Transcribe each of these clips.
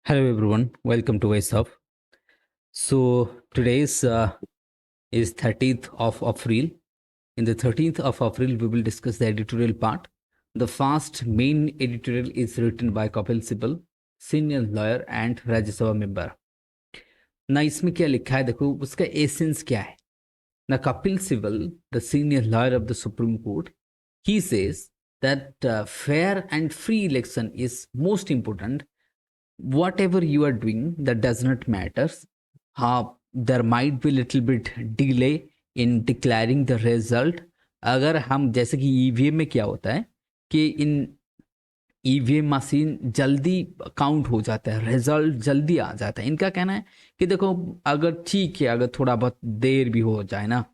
Hello everyone, welcome to Voice Hub. So today's is 30th of April. In the 13th of April, we will discuss the editorial part. The first main editorial is written by Kapil Sibal, senior lawyer and Rajya Sabha member. ना इसमें क्या लिखा है देखो उसका essence क्या है ना Kapil Sibal the senior lawyer of the supreme court he says that fair and free election is most important. Whatever you are doing, that does not matter. There might be little bit delay in declaring the result. अगर हम जैसे कि EVM में क्या होता है कि इन EVM machine जल्दी काउंट हो जाता है, रिजल्ट जल्दी आ जाता है. इनका कहना है कि देखो अगर ठीक है, अगर थोड़ा बहुत देर भी हो जाए ना,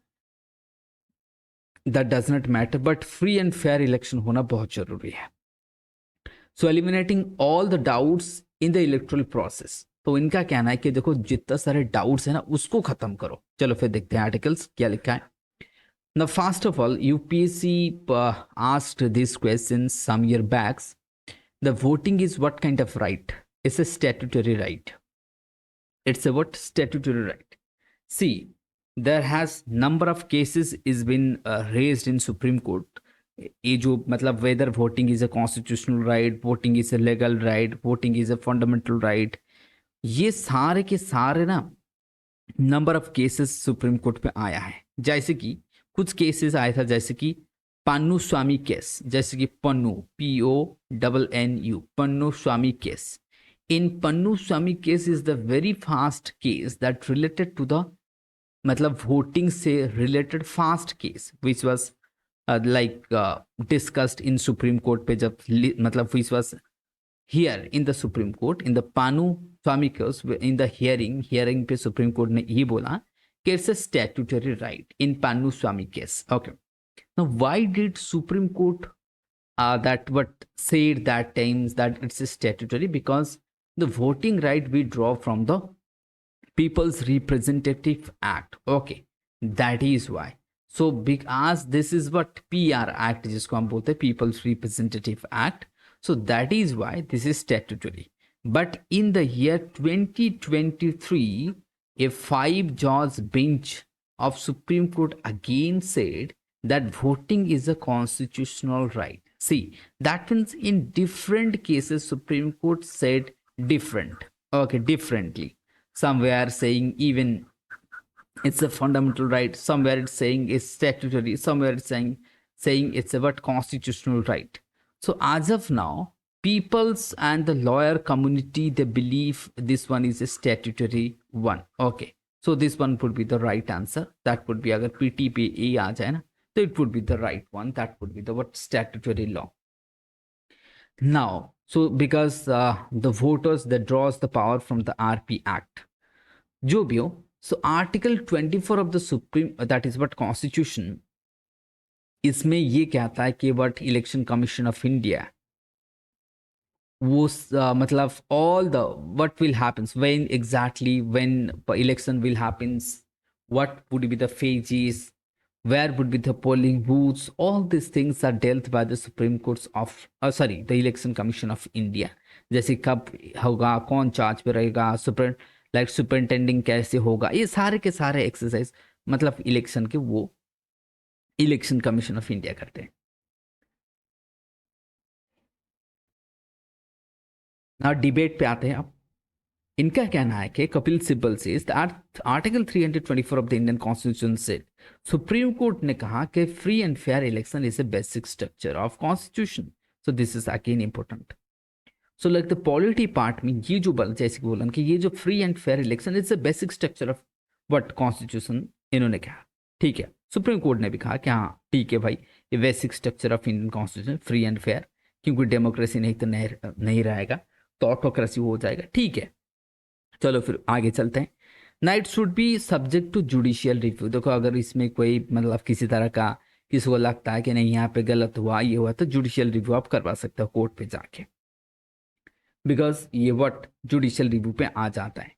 that does not matter, but free and fair election होना बहुत जरूरी है. So eliminating all the doubts in the electoral process. तो इनका कहना है कि देखो जितना सारे डाउट्स है ना उसको खत्म करो. चलो फिर देखते हैं आर्टिकल्स क्या लिखा है. Now, first of all, UPSC asked this question some year back. The voting is what kind of right? It's a statutory right. It's a what statutory right. See, there has number of cases is been raised in Supreme Court. ये जो मतलब whether voting is a constitutional right, voting is a legal right, voting is a fundamental right, ये सारे के सारे ना number of cases supreme court पे आया है. जैसे कि कुछ केसेस आया था, जैसे कि पन्नू स्वामी केस, जैसे कि Ponnu PONNU Ponnu Swamy case. In Ponnu Swamy case is the very first case that related to the मतलब वोटिंग से related first case which was like discussed in supreme court पे जब मतलब which was here in the supreme court in the Ponnu Swamy case. In the hearing पे supreme court ने ये बोला कि it's a statutory right in Ponnu Swamy case. Okay, now why did supreme court that what said that times that it's a statutory? Because the voting right we draw from the People's Representative Act. Okay, that is why. So because this is what PR Act जिसको हम बोलते हैं People's Representative Act, so that is why this is statutory. But in the year 2023, a 5-judge bench of Supreme Court again said that voting is a constitutional right. See, that means in different cases Supreme Court said different. Okay, differently. Somewhere saying even it's a fundamental right, somewhere it's saying it's statutory, somewhere it's saying it's a what constitutional right. So as of now, peoples and the lawyer community, they believe this one is a statutory one. Okay, so this one would be the right answer. That would be agar PTP aa jaye na, so it would be the right one. That would be the what statutory law. Now, so because the voters that draws the power from the RP Act, जो भी हो, so Article 24 of the Supreme, that is what Constitution, इसमें ये कहता है कि what Election Commission of India, वो मतलब all the what will happens when exactly when election will happens, what would be the phases, where would be the polling booths, all these things are dealt by the Supreme Courts of the Election Commission of India. जैसे कब होगा, कौन charge पे रहेगा, superintending कैसे होगा, ये सारे के सारे एक्सरसाइज मतलब इलेक्शन के वो इलेक्शन कमीशन ऑफ इंडिया करते हैं. ना डिबेट पे आते हैं अब. इनका कहना है कि कपिल सिब्बल से article 324 of the Indian constitution से सुप्रीम कोर्ट ने कहा कि free and fair election is a basic structure of constitution. So this is again important. So like the polity part में ये जो जैसे बोला कि ये जो free and fair election is a basic structure of what constitution, इन्होंने कहा. ठीक है, सुप्रीम कोर्ट ने भी कहा कि हाँ ठीक है भाई, ये basic structure of Indian constitution free and fair, क्योंकि डेमोक्रेसी नहीं तो नहीं रहेगा तो ऑटोक्रेसी हो जाएगा. ठीक है, चलो फिर आगे चलते हैं. ना it should be subject to judicial review. देखो अगर इसमें कोई मतलब किसी तरह का किसी को लगता है कि नहीं यहाँ पे गलत हुआ, ये हुआ, तो जुडिशियल रिव्यू आप करवा सकते हो कोर्ट पे जाके, बिकॉज ये व्हाट जुडिशियल रिव्यू पे आ जाता है.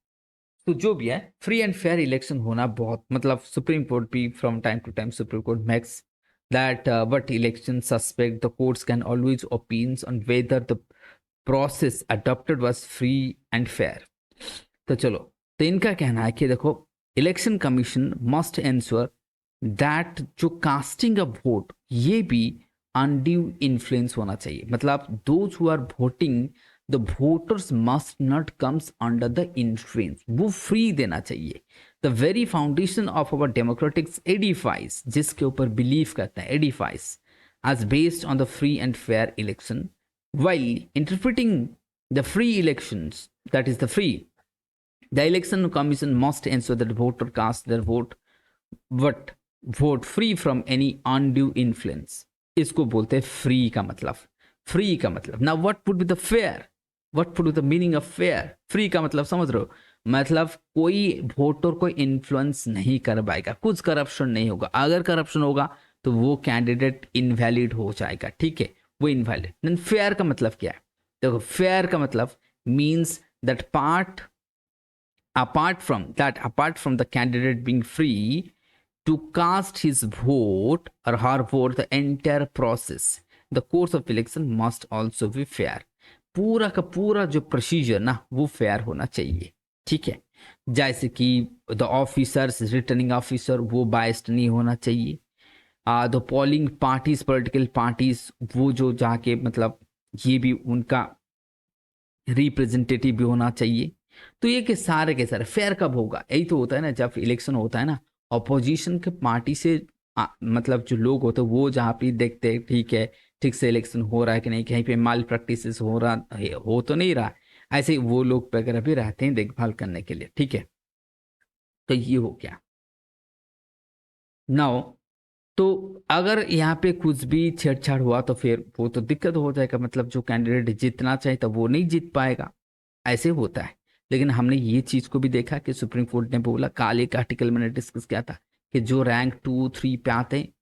तो जो भी है, फ्री एंड फेयर इलेक्शन होना बहुत मतलब सुप्रीम कोर्ट भी from time to time supreme court makes that but election suspect the courts can always opines on whether the process adopted was free and fair. तो चलो, तो इनका कहना है कि देखो, election commission must ensure that जो कास्टिंग ऑफ वोट ये भी अनड्यू इन्फ्लुएंस होना चाहिए। मतलब those who are voting, the voters must not comes under the influence, वो फ्री देना चाहिए। The very foundation of our democratics edifice, जिसके ऊपर बिलीव करते हैं, edifice as based on the free and fair election, while interpreting the free elections, that is the free, the election commission must ensure that voter cast their vote free from any undue influence। इसको बोलते हैं free का मतलब। Free का मतलब, now what would be the fair, what would be the meaning of fair? Free का मतलब समझ रहे हो? मतलब कोई वोटर को इन्फ्लुएंस नहीं कर पाएगा, कुछ करप्शन नहीं होगा। अगर करप्शन होगा तो वो कैंडिडेट इनवैलिड हो जाएगा, ठीक है, वो इनवैलिड। देन फेयर का मतलब क्या है? देखो, फेयर का मतलब means that apart from the candidate being free to cast his vote or her vote, the entire process, the course of election must also be fair। पूरा का पूरा जो प्रोसीजर ना वो फेयर होना चाहिए, ठीक है। जैसे कि द ऑफिसर्स, रिटर्निंग ऑफिसर, वो बायस्ड नहीं होना चाहिए। The polling parties, political parties, वो जो जाके मतलब ये भी उनका रिप्रेजेंटेटिव भी होना चाहिए। तो ये के सारे फेयर कब होगा? यही तो होता है ना, जब इलेक्शन होता है ना, अपोजिशन के पार्टी से मतलब जो लोग होते हैं वो जहाँ पे देखते हैं ठीक है, ठीक से इलेक्शन हो रहा है कि नहीं, कहीं पे माल प्रैक्टिस हो रहा है, हो तो नहीं रहा, ऐसे ही वो लोग वगैरह भी रहते हैं देखभाल करने के लिए, ठीक है। तो ये हो गया। नाउ, तो अगर यहाँ पे कुछ भी छेड़छाड़ हुआ तो फिर वो तो दिक्कत हो जाएगा, मतलब जो कैंडिडेट जीतना चाहे तो वो नहीं जीत पाएगा, ऐसे होता है। लेकिन हमने ये चीज को भी देखा कि सुप्रीम कोर्ट ने बोला, कल एक आर्टिकल मैंने डिस्कस किया था कि जो रैंक 2-3 पे आते हैं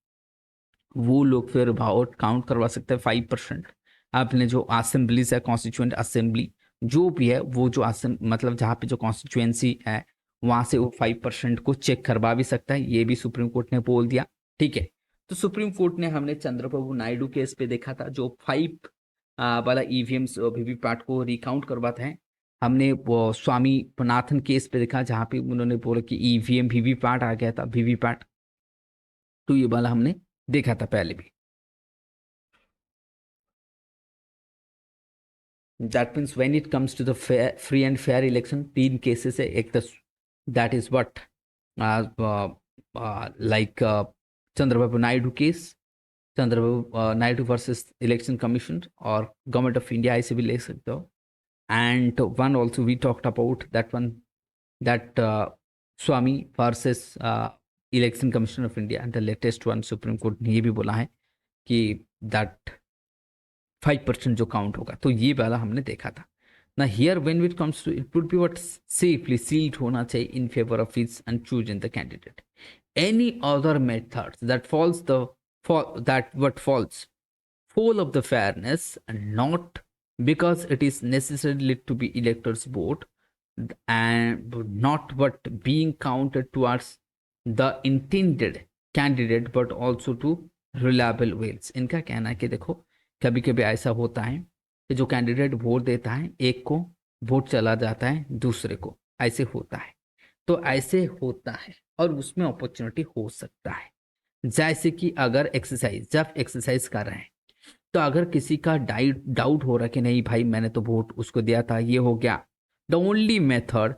वो लोग फिर वोट काउंट करवा सकते हैं 5%। आपने जो असेंबलीज है, कॉन्स्टिट्यूएंट असेंबली जो भी है, वो जो मतलब जहाँ पे जो कॉन्स्टिट्यूएंसी है वहां से वो 5% को चेक करवा भी सकता है, ये भी सुप्रीम कोर्ट ने बोल दिया, ठीक है। तो सुप्रीम कोर्ट ने, हमने चंद्रबाबू नायडू केस पे देखा था, जो 5 वाला ईवीएम वीवीपैट को रिकाउंट करवाते हैं। हमने वो स्वामी पनाथन केस पे देखा जहाँ पे उन्होंने बोला कि ईवीएम वीवीपैट आ गया था, वीवीपैट। तो ये वाला हमने देखा था पहले भी। That means when it comes to the free and fair election, 3 cases है। एक तो that is what, like Chandrababu Naidu case, Chandrababu Naidu versus election commission और गवर्नमेंट ऑफ इंडिया, ऐसे भी ले सकते हो। And one also we talked about that one, that Swamy versus election commission of India. And the latest one, supreme court ने ये भी बोला है कि दैट 5% जो काउंट होगा, तो ये वाला हमने देखा था ना। Here when it comes to, it would be what, safely sealed होना चाहिए in favour of his and choose in the candidate. Any other method that falls the that what falls fall of the fairness, and not because it is necessarily to be electors vote, and not but being counted towards the intended candidate but also to reliable ways। इनका कहना है कि देखो, कभी कभी ऐसा होता है कि जो कैंडिडेट वोट देता है एक को, वोट चला जाता है दूसरे को, ऐसे होता है। तो ऐसे होता है और उसमें अपॉर्चुनिटी हो सकता है। जैसे कि अगर एक्सरसाइज, जब एक्सरसाइज कर रहे हैं तो अगर किसी का डाउट हो रहा कि नहीं भाई मैंने तो वोट उसको दिया था, ये हो गया, the only method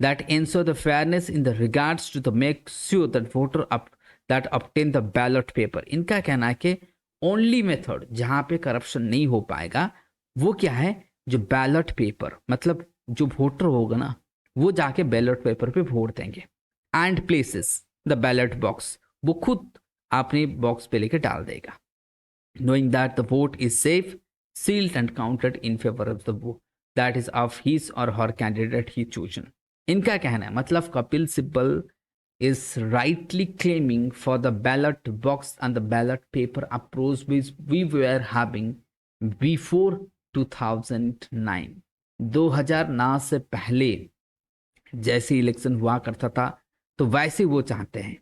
that ensure the fairness in the regards to the make sure that voter up that obtain the ballot paper. इनका कहना है कि ओनली मेथड जहां पे करप्शन नहीं हो पाएगा वो क्या है, जो बैलेट पेपर, मतलब जो वोटर होगा ना वो जाके बैलेट पेपर पे वोट देंगे, and places the ballot box, वो खुद अपने बॉक्स पे लेके डाल देगा, knowing that the vote is safe, sealed and counted in favor of the vote that is of his or her candidate he chosen। इनका कहना है मतलब Kapil Sibal is rightly claiming for the ballot box and the ballot paper approach which we were having before 2009। 2009 से पहले जैसे election हुआ करता था तो वैसे वो चाहते हैं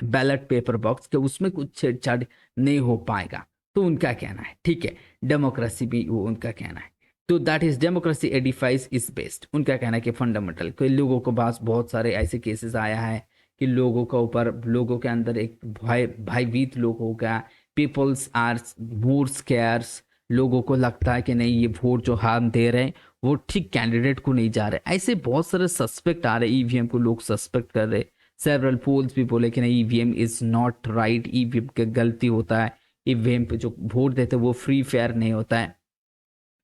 बैलेट पेपर बॉक्स के, उसमें कुछ छेड़छाड़ नहीं हो पाएगा। तो उनका कहना है, ठीक है, डेमोक्रेसी भी वो उनका कहना है। तो that is democracy एडिफाइज is based, उनका कहना है कि फंडामेंटल कोई लोगों को पास बहुत सारे ऐसे केसेस आया है कि लोगों के ऊपर, लोगों के अंदर एक भयभीत लोग हो गया, पीपल्स आर मोर स्कैर्स, लोगों को लगता है कि नहीं ये वोट जो हम दे रहे हैं वो ठीक कैंडिडेट को नहीं जा रहे, ऐसे बहुत सारे सस्पेक्ट आ रहे, ईवीएम को लोग सस्पेक्ट कर रहे, सेवरल पोल्स भी बोले कि नहीं EVM is not right, EVM का गलती होता है, ईवीएम पे जो वोट देते हैं वो फ्री फेयर नहीं होता है,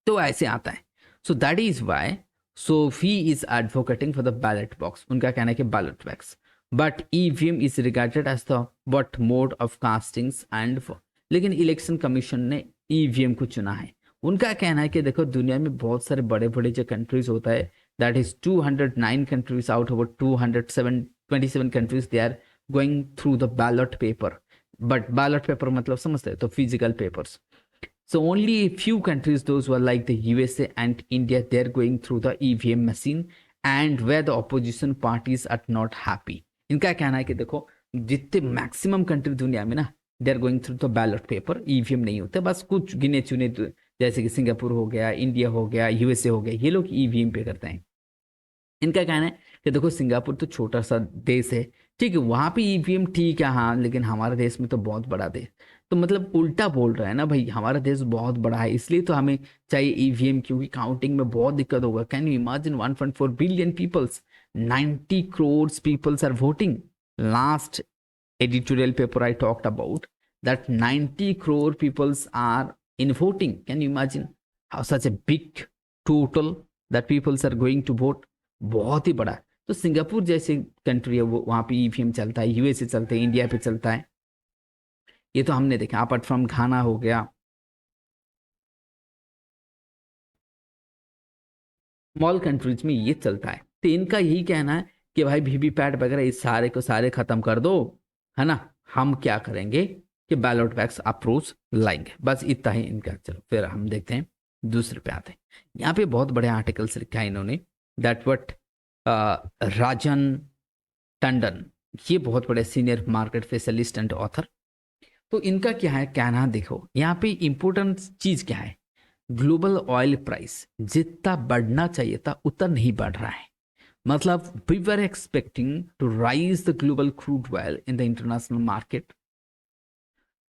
तो ऐसे आता है। So that is why so he is advocating for the ballot box, उनका कहना है कि ballot box, but EVM is regarded as the but mode of castings and, लेकिन इलेक्शन कमीशन ने ईवीएम को चुना है। उनका कहना है कि देखो दुनिया में बहुत सारे बड़े बड़े जो कंट्रीज होता है, that is 209 countries out of 227 countries they are going through the ballot paper, but ballot paper मतलब समझते हैं तो physical papers. So only a few countries, those were like the USA and India, they're going through the EVM machine and where the opposition parties are not happy. इनका कहना है कि देखो जितने मैक्सिमम कंट्री दुनिया में ना, they are going through the ballot paper, EVM नहीं होते, बस कुछ गिने चुने जैसे कि सिंगापुर हो गया, इंडिया हो गया, यूएसए हो गया, ये लोग ईवीएम पे करते हैं। इनका कहना है कि देखो सिंगापुर तो छोटा सा देश है, ठीक है, वहां पे ईवीएम ठीक है हाँ, लेकिन हमारे देश में तो बहुत बड़ा देश, तो मतलब उल्टा बोल रहा है ना भाई, हमारा देश बहुत बड़ा है इसलिए तो हमें चाहिए ईवीएम, क्योंकि काउंटिंग में बहुत दिक्कत होगा। Can you imagine 1.4 billion peoples, 90 करोड़ peoples are voting. Last editorial paper I talked about that 90 crore peoples are in voting. Can you imagine how such a big total that peoples are going to vote? बहुत ही बड़ा। तो Singapore जैसे country है वो, वहाँ पे EVM चलता है, यूएसए चलता है, इंडिया पे चलता है, ये तो हमने देखा। अपार्ट फ्रॉम घाना हो गया, स्मॉल कंट्रीज में ये चलता है। तो इनका यही कहना है कि भाई वीवीपैट वगैरह इस सारे को सारे खत्म कर दो, है ना, हम क्या करेंगे कि बैलेट बॉक्स अप्रोच लाएंगे, बस इतना ही इनका। चलो फिर हम देखते हैं दूसरे पे आते हैं। यहाँ पे बहुत बड़े आर्टिकल्स लिखा है इन्होंने, दैट वट राजन टंडन, ये बहुत बड़े senior market specialist and author. तो इनका क्या है कहना, देखो यहाँ पे इंपॉर्टेंट चीज क्या है, ग्लोबल ऑयल प्राइस जितना बढ़ना चाहिए था उतना नहीं बढ़ रहा है। मतलब we were expecting to rise the global crude oil in the international market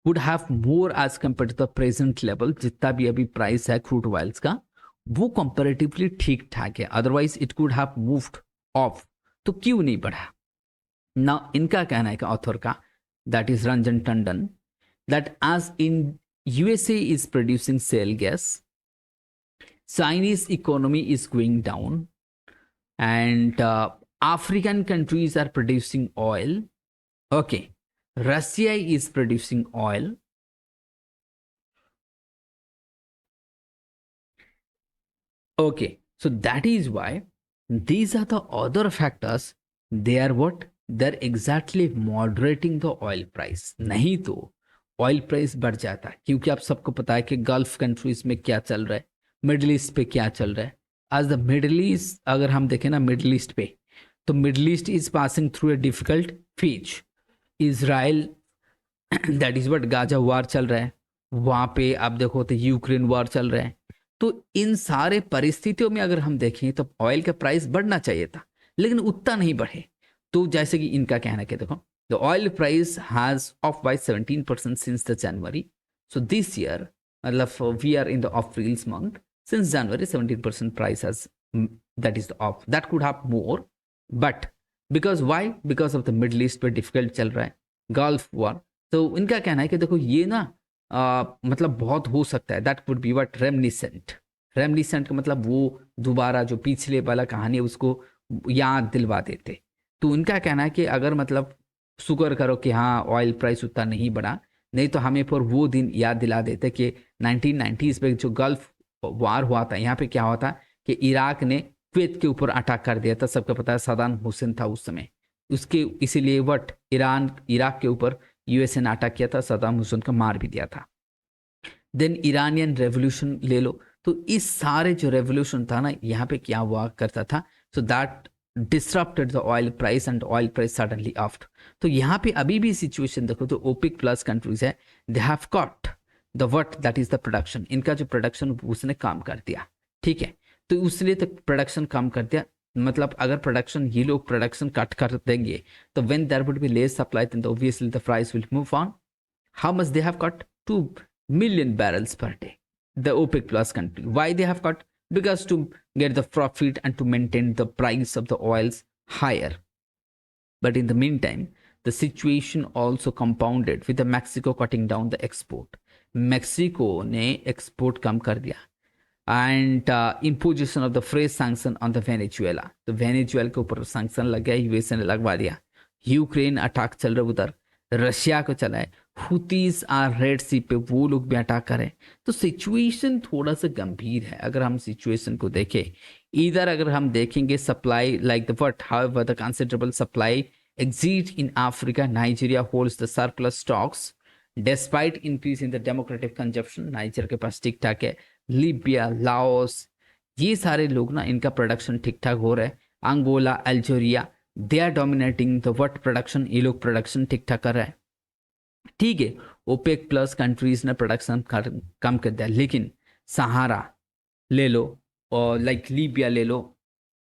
would have more as compare to the present level, जितना भी अभी प्राइस है क्रूड ऑयल्स का वो कंपैरेटिवली ठीक ठाक है, otherwise it could have moved of. तो क्यों नहीं बढ़ा ना, इनका कहना है ऑथर का, that is Ranjan Tandon, that as in USA is producing shale gas, Chinese economy is going down, and African countries are producing oil. Okay, Russia is producing oil. Okay, so that is why these are the other factors. They are what? They're exactly moderating the oil price. नहीं तो oil price बढ़ जाता है, क्योंकि आप सबको पता है कि गल्फ कंट्रीज में क्या चल रहा है, मिडल ईस्ट पे क्या चल रहा है। आज द मिडल ईस्ट अगर हम देखें ना मिडल ईस्ट पे, तो middle east is passing through a difficult phase. Israel that is what Gaza war चल रहा है, वहाँ पे आप देखो तो यूक्रेन वार चल रहा है। तो इन सारे परिस्थितियों में अगर हम देखें तो ऑयल का प्राइस बढ़ना चाहिए था, लेकिन उतना नहीं बढ़े। तो जैसे कि इनका कहना है कि देखो the oil price has off by 17% since the January. So this year, we are in the off-reels month. Since January, 17% price has, that is the off. That could have more, but because why? Because of the Middle East पे difficult चल रहा है, Gulf War. तो इनका कहना है कि देखो ये ना मतलब बहुत हो सकता है, that could be what reminiscent. Reminiscent का मतलब वो दोबारा जो पिछले वाला कहानी है उसको याद दिलवा देते। तो इनका कहना है कि अगर मतलब शुक्र करो कि हाँ ऑयल प्राइस उतना नहीं बढ़ा, नहीं तो हमें पर वो दिन याद दिला देते कि 1990s पे जो गल्फ वार हुआ था, यहाँ पे क्या हुआ था कि इराक ने कुवैत के ऊपर अटैक कर दिया था, सबको पता है सदाम हुसैन था उस समय, उसके इसीलिए वट इराक के ऊपर यूएसए ने अटैक किया था, सदाम हुसैन को मार भी दिया था। देन ईरानियन रेवोल्यूशन ले लो, तो इस सारे जो रेवोल्यूशन था ना यहाँ पे क्या हुआ करता था, so that disrupted the oil price and oil price suddenly upped. तो यहाँ पे अभी भी सिचुएशन देखो तो OPEC प्लस कंट्रीज है, they have got the what that is the production, इनका जो प्रोडक्शन उसने काम कर दिया, ठीक है, तो उसलिए तो प्रोडक्शन कम कर दिया। मतलब अगर प्रोडक्शन ये लोग प्रोडक्शन कट कर देंगे तो when there would be less supply then obviously the price will move on. How much they have cut? 2 million barrels per day, the OPEC plus country. Why they have cut? Because to get the profit and to maintain the price of the oils higher. But in the meantime, the situation also compounded with the Mexico cutting down the export. Mexico ने export कम कर दिया and imposition of the fresh sanction on the Venezuela. तो Venezuela के ऊपर sanction लग गया, USA ने लगवा दिया। यूक्रेन अटैक चल रहा उधर, रशिया को चला है, हुतीज आर रेड सी पे वो लोग भी अटैक करें। तो सिचुएशन थोड़ा सा गंभीर है अगर हम सिचुएशन को देखें। इधर अगर हम देखेंगे supply like the what however the considerable supply exit in Africa, Nigeria holds the surplus stocks despite increase in the democratic consumption. Niger के पास ठीक ठाक है, लीबिया, लाओस, ये सारे लोग ना इनका प्रोडक्शन ठीक ठाक हो रहा है। Angola, Algeria, they are dominating the what production, ये लोग प्रोडक्शन ठीक ठाक कर रहा है। ठीक है, ओपेक प्लस कंट्रीज ने प्रोडक्शन कम कर दिया, लेकिन सहारा ले लो और लाइक लीबिया ले लो,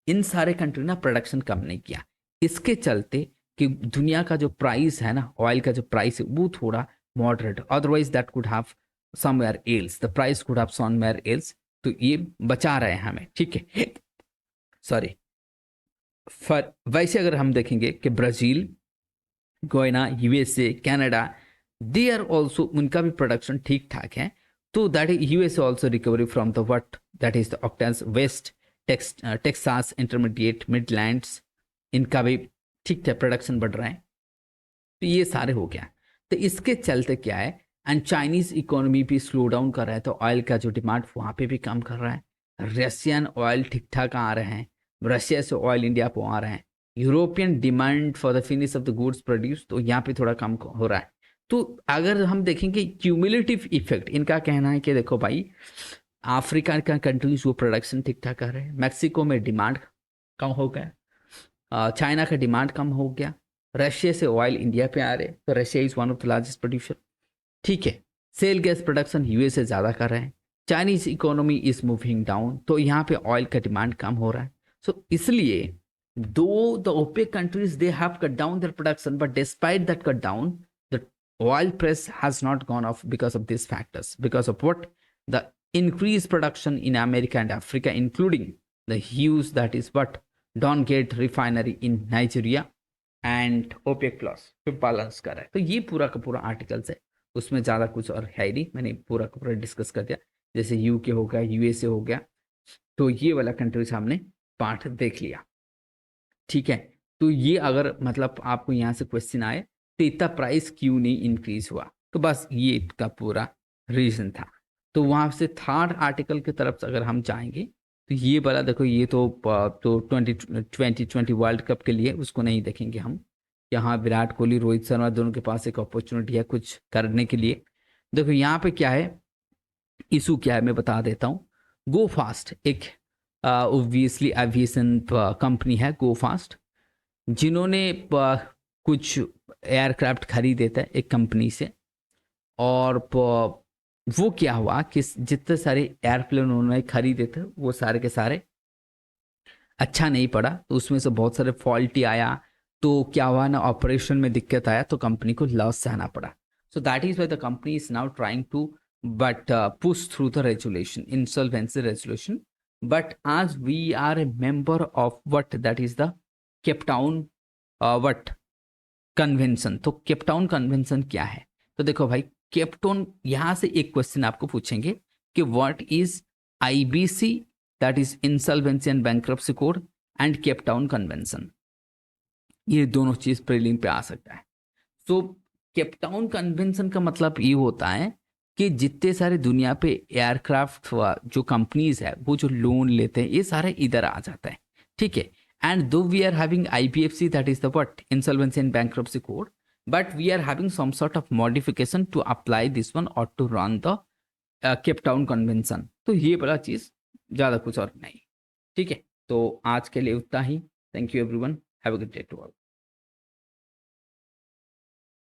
इन सारे कंट्री ना प्रोडक्शन कम नहीं किया। इसके चलते कि दुनिया का जो प्राइस है ना, ऑयल का जो प्राइस है वो थोड़ा moderate, otherwise that could have somewhere else, the price could have somewhere else. तो ये बचा रहे हैं हमें, ठीक है, सॉरी। वैसे अगर हम देखेंगे कि Brazil, Guyana, USA, Canada, they are also, उनका भी प्रोडक्शन ठीक ठाक है। तो that is USA also recovery from the what that is the octanes West, Texas Intermediate, Midlands, इनका भी ठीक ठाक प्रोडक्शन बढ़ रहा है। तो ये सारे हो गया। तो इसके चलते क्या है, एंड चाइनीज इकोनॉमी भी स्लो डाउन कर रहा है, तो ऑयल का जो डिमांड वहाँ पे भी कम कर रहा है। रशियन ऑयल ठीक ठाक आ रहे हैं, रशिया से ऑयल इंडिया को आ रहे हैं। European demand for the finish off the goods produce, तो यहाँ पे थोड़ा कम हो रहा है। तो अगर हम देखेंगे क्यूमुलेटिव इफेक्ट, इनका कहना है कि देखो भाई अफ्रीका का कंट्रीज वो प्रोडक्शन ठीक ठाक कर रहे हैं, मैक्सिको में डिमांड कम हो गया, चाइना का डिमांड कम हो गया, रशिया से ऑयल इंडिया पे आ रहे, तो Russia is one of the largest producer. ठीक है, सेल गैस प्रोडक्शन यूएस से ज़्यादा कर रहे हैं, Chinese economy is moving down, तो यहाँ पे ऑयल का डिमांड कम हो रहा है। सो इसलिए दो the OPEC countries they have cut down their production, but despite that cut down the oil price has not gone off because of these factors, because of what the increased production in America and Africa, including the huge that is what Dongate refinery in Nigeria and OPEC plus पे balance कर रहा है। तो ये पूरा का पूरा articles है, उसमें ज़्यादा कुछ और है ही नहीं, मैंने पूरा का पूरा डिस्कस कर दिया। जैसे यूके हो गया, यूएसए हो गया, तो ये वाला कंट्रीज हमने पार्ट देख लिया। ठीक है, तो ये अगर मतलब आपको यहाँ से क्वेश्चन आए तो इतना प्राइस क्यों नहीं इंक्रीज हुआ, तो बस ये इसका पूरा रीजन था। तो वहाँ से थर्ड आर्टिकल की तरफ से अगर हम जाएंगे तो ये वाला देखो, ये तो 2020 वर्ल्ड कप के लिए उसको नहीं देखेंगे हम। यहाँ विराट कोहली, रोहित शर्मा दोनों के पास एक अपॉर्चुनिटी है कुछ करने के लिए। देखो यहाँ पे क्या है, इशू क्या है मैं बता देता हूँ। गो फास्ट एक ऑब्वियसली एविएशन कंपनी है, गो फास्ट, जिन्होंने कुछ एयरक्राफ्ट खरीदे थे एक कंपनी से, और वो क्या हुआ कि जितने सारे एयरप्लेन उन्होंने खरीदे थे वो सारे के सारे अच्छा नहीं पड़ा, तो उसमें से बहुत सारे फॉल्टी आया, तो क्या हुआ ना, ऑपरेशन में दिक्कत आया, तो कंपनी को लॉस सहना पड़ा। So that is why the company is now trying to but push through the resolution, insolvency resolution, but आज we are a member of what that is the Cape Town what convention. तो Cape Town convention क्या है, तो देखो भाई Cape Town, यहां से एक क्वेश्चन आपको पूछेंगे कि what is IBC, that is insolvency and bankruptcy code, and Cape Town convention, ये दोनों चीज प्रीलिम पे आ सकता है। तो केपटाउन कन्वेंशन का मतलब ये होता है कि जितने सारे दुनिया पे एयरक्राफ्ट जो कंपनीज है वो जो लोन लेते हैं ये सारे इधर आ जाता है। ठीक है, and though we are having IBFC, that is the what, insolvency and bankruptcy code, but we are having some sort of modification to apply this one or to run the Cape Town convention। तो ये बड़ा चीज, ज्यादा कुछ और नहीं। ठीक है, तो आज के लिए उतना ही। Thank you everyone, have a good day to all.